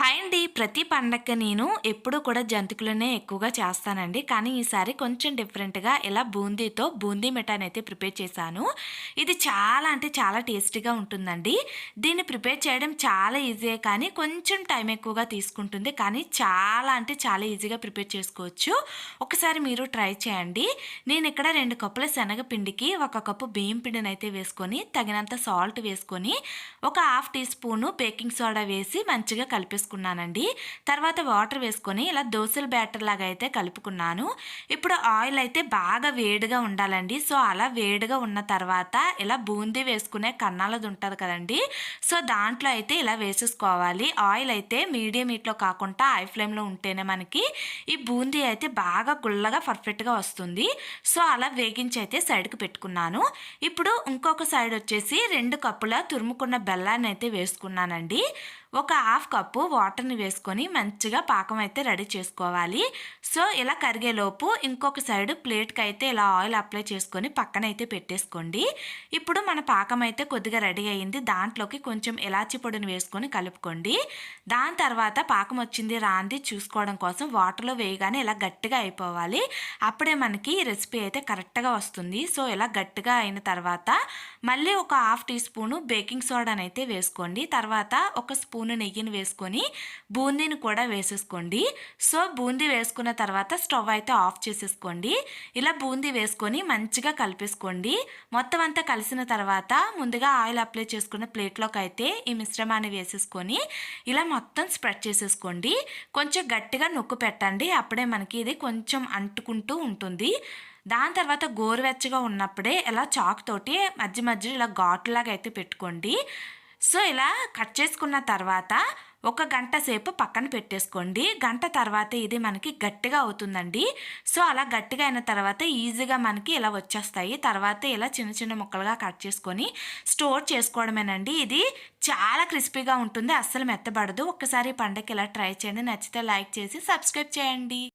Hi అండి. ప్రతి పండగకి నేను ఎప్పుడూ కూడా జంతికలనే ఎక్కువగా చేస్తానండి. కానీ ఈసారి కొంచెం డిఫరెంట్‌గా ఇలా బూందీతో బూందీ మిఠాయినైతే ప్రిపేర్ చేశాను. ఇది చాలా అంటే చాలా టేస్టీగా ఉంటుందండి. దీన్ని ప్రిపేర్ చేయడం చాలా ఈజీయే కానీ కొంచెం టైం ఎక్కువగా తీసుకుంటుంది. కానీ చాలా అంటే చాలా ఈజీగా ప్రిపేర్ చేసుకోవచ్చు. ఒకసారి మీరు ట్రై చేయండి. నేనిక్కడ 2 కప్పుల శనగపిండికి 1 కప్పు బియ్యం పిండినైతే వేసుకొని, తగినంత సాల్ట్ వేసుకొని, ఒక half teaspoon baking soda వేసి మంచిగా కలిపేసుకున్నానండి. తర్వాత వాటర్ వేసుకొని ఇలా దోసల బ్యాటర్ లాగా అయితే కలుపుకున్నాను. ఇప్పుడు ఆయిల్ అయితే బాగా వేడిగా ఉండాలండి. సో, అలా వేడిగా ఉన్న తర్వాత ఇలా బూందీ వేసుకునే కన్నాలది ఉంటది కదండీ! సో, దాంట్లో అయితే ఇలా వేసేసుకోవాలి. ఆయిల్ అయితే మీడియం హీట్‌లో కాకుండా హై ఫ్లేమ్‌లో ఉంటేనే మనకి ఈ బూందీ అయితే బాగా గుల్లగా పర్ఫెక్ట్‌గా వస్తుంది. సో, అలా వేగించి అయితే సైడ్‌కి పెట్టుకున్నాను. ఇప్పుడు ఇంకొక సైడ్ వచ్చేసి 2 కప్పుల తురుముకున్న బెల్లాన్ని అయితే వేసుకున్నానండి. ఒక హాఫ్ కప్పు వాటర్‌ని వేసుకొని మంచిగా పాకం అయితే రెడీ చేసుకోవాలి. సో, ఇలా కరిగేలోపు ఇంకొక సైడ్ ప్లేట్‌కైతే ఇలా ఆయిల్ అప్లై చేసుకొని పక్కనైతే పెట్టేసుకోండి. ఇప్పుడు మన పాకం అయితే కొద్దిగా రెడీ అయింది. దాంట్లోకి కొంచెం ఇలాచీ పొడిని వేసుకొని కలుపుకోండి. దాని తర్వాత పాకం వచ్చింది రాంది చూసుకోవడం కోసం వాటర్‌లో వేయగానే ఇలా గట్టిగా అయిపోవాలి. అప్పుడే మనకి ఈ రెసిపీ అయితే కరెక్ట్‌గా వస్తుంది. సో, ఇలా గట్టిగా అయిన తర్వాత మళ్ళీ ఒక హాఫ్ టీ స్పూను బేకింగ్ సోడానైతే వేసుకోండి. తర్వాత ఒక స్పూను నెయ్యిని వేసుకొని బూందీని కూడా వేసేసుకోండి. సో, బూందీ వేసుకున్న తర్వాత స్టవ్ అయితే ఆఫ్ చేసేసుకోండి. ఇలా బూందీ వేసుకొని మంచిగా కలిపేసుకోండి. మొత్తం అంతా కలిసిన తర్వాత ముందుగా ఆయిల్ అప్లై చేసుకున్న ప్లేట్‌లోకి అయితే ఈ మిశ్రమాన్ని వేసేసుకొని ఇలా మొత్తం స్ప్రెడ్ చేసేసుకోండి. కొంచెం గట్టిగా నొక్కి పెట్టండి. అప్పుడే మనకి ఇది కొంచెం అంటుకుంటూ ఉంటుంది. దాని తర్వాత గోరువెచ్చగా ఉన్నప్పుడే ఇలా చాక్ తోటి మధ్య మధ్యలో ఇలా ఘాటులాగా అయితే పెట్టుకోండి. సో, ఇలా కట్ చేసుకున్న తర్వాత ఒక గంట సేపు పక్కన పెట్టేసుకోండి. గంట తర్వాత ఇది మనకి గట్టిగా అవుతుందండి. సో, అలా గట్టిగా అయిన తర్వాత ఈజీగా మనకి ఇలా వచ్చేస్తాయి. తర్వాత ఇలా చిన్న చిన్న ముక్కలుగా కట్ చేసుకొని స్టోర్ చేసుకోవడమేనండి. ఇది చాలా క్రిస్పీగా ఉంటుంది. అస్సలు మెత్తబడదు. ఒక్కసారి ఈ పండగకి ఇలా ట్రై చేయండి. నచ్చితే లైక్ చేసి సబ్స్క్రైబ్ చేయండి.